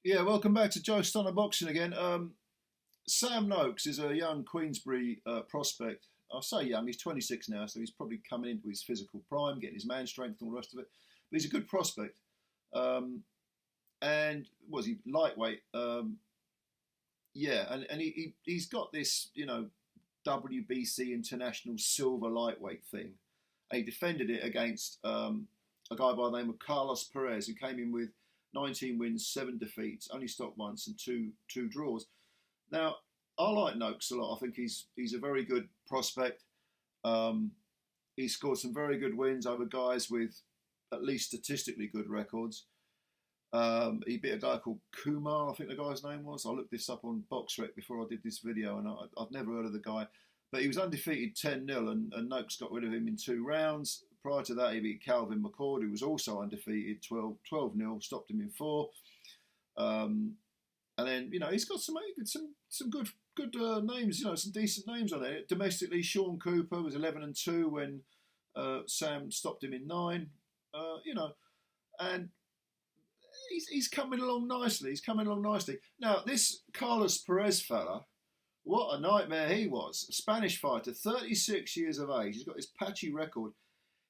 Yeah, welcome back to Joe Stunner Boxing again. Sam Noakes is a young Queensbury prospect. I say young, he's 26 now, so he's probably coming into his physical prime, getting his man strength and all the rest of it. But he's a good prospect. Um, and was he lightweight? Yeah, and he's got this, WBC International Silver lightweight thing. And he defended it against a guy by the name of CARLOS PEREZ, who came in with 19 wins, 7 defeats, only stopped once, and two draws. Now, I like Noakes a lot. I think he's a very good prospect. Um, he scored some very good wins over guys with at least statistically good records. He beat a guy called Kumar, I think the guy's name was. I looked this up on BoxRec before I did this video, and I've never heard of the guy. But he was undefeated 10-0, and Noakes got rid of him in 2 rounds. Prior to that, he beat Calvin McCord, who was also undefeated 12-0, stopped him in 4. And then, he's got some good names, some decent names on there. Domestically, Sean Cooper was 11-2 when Sam stopped him in 9. And he's coming along nicely. He's coming along nicely. Now, this Carlos Perez fella, what a nightmare he was. A Spanish fighter, 36 years of age. He's got this patchy record.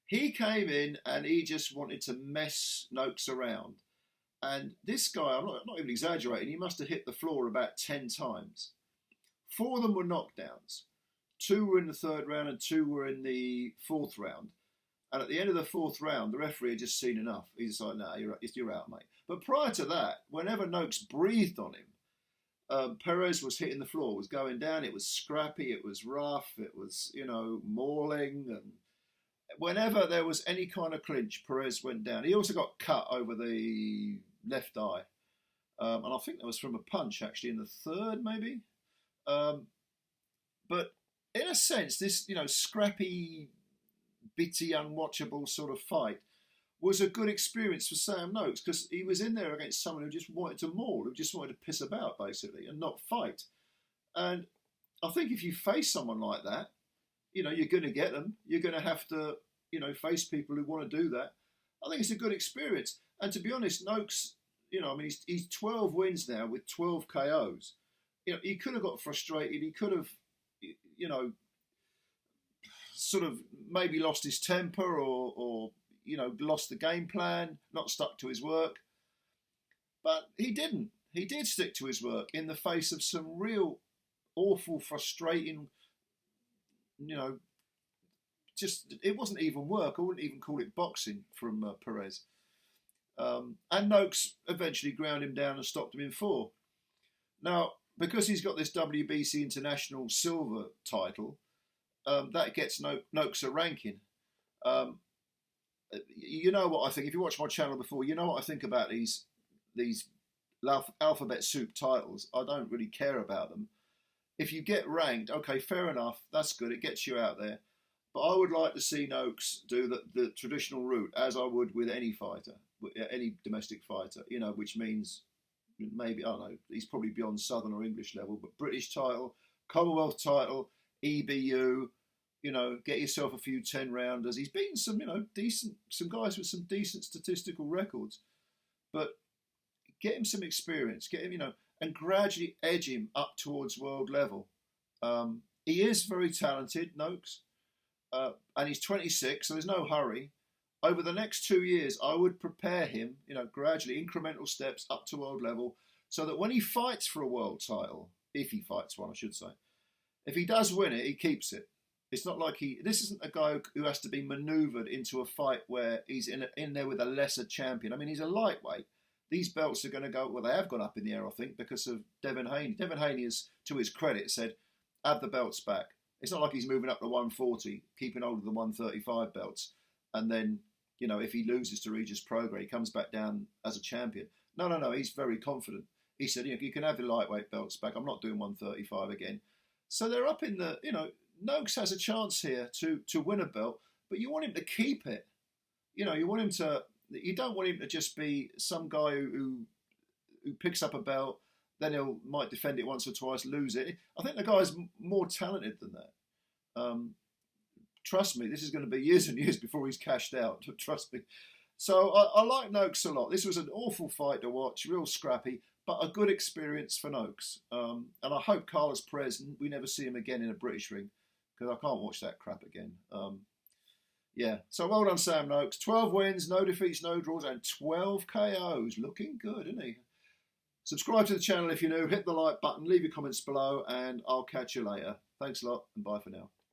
He came in and he just wanted to mess Noakes around. And this guy, I'm not even exaggerating, he must have hit the floor about 10 times. 4 of them were knockdowns. 2 were in the 3rd round and 2 were in the 4th round. And at the end of the 4th round, the referee had just seen enough. He's like, "No, you're out, mate." But prior to that, whenever Noakes breathed on him, Perez was hitting the floor, was going down. It was scrappy, it was rough, it was, mauling. And whenever there was any kind of clinch, Perez went down. He also got cut over the left eye. And I think that was from a punch, actually, in the 3rd, maybe. But in a sense, this, scrappy, bitty, unwatchable sort of fight was a good experience for Sam Noakes, because he was in there against someone who just wanted to maul, who just wanted to piss about, basically, and not fight. And I think if you face someone like that, you're going to get them. You're going to have to, face people who want to do that. I think it's a good experience. And to be honest, Noakes, he's 12 wins now with 12 KOs. He could have got frustrated. He could have, sort of maybe lost his temper or lost the game plan, not stuck to his work. But he didn't. He did stick to his work in the face of some real awful, frustrating, just, it wasn't even work. I wouldn't even call it boxing from Perez. And Noakes eventually ground him down and stopped him in 4. Now, because he's got this WBC International Silver title, that gets Noakes a ranking. You know what I think. If you watched my channel before, you know what I think about these alphabet soup titles. I don't really care about them. If you get ranked, okay, fair enough. That's good. It gets you out there. But I would like to see Noakes do the traditional route, as I would with any fighter, any domestic fighter, which means maybe, I don't know, he's probably beyond Southern or English level, but British title, Commonwealth title, EBU, get yourself a few 10-rounders. He's beaten some, some guys with some decent statistical records, but get him some experience, get him, and gradually edge him up towards world level. He is very talented, Noakes, and he's 26, so there's no hurry. Over the next 2 years, I would prepare him, gradually, incremental steps up to world level, so that when he fights for a world title, if he fights one, I should say, if he does win it, he keeps it. It's not like this isn't a guy who has to be manoeuvred into a fight where he's in there with a lesser champion. I mean, he's a lightweight. These belts are going to go, well, they have gone up in the air, I think, because of Devin Haney. Devin Haney has, to his credit, said, have the belts back. It's not like he's moving up to 140, keeping hold of the 135 belts, and then, if he loses to Regis Prograis, he comes back down as a champion. No, he's very confident. He said, you can have the lightweight belts back. I'm not doing 135 again. So they're up in the, Noakes has a chance here to win a belt, but you want him to keep it. You don't want him to just be some guy who picks up a belt, then might defend it once or twice, lose it. I think the guy's more talented than that. Trust me, this is going to be years and years before he's cashed out. Trust me. So I like Noakes a lot. This was an awful fight to watch, real scrappy, but a good experience for Noakes. And I hope CARLOS PEREZ, we never see him again in a British ring, because I can't watch that crap again. Yeah, so well done, Sam Noakes. 12 wins, no defeats, no draws, and 12 KOs. Looking good, isn't he? Subscribe to the channel if you're new, hit the like button, leave your comments below, and I'll catch you later. Thanks a lot, and bye for now.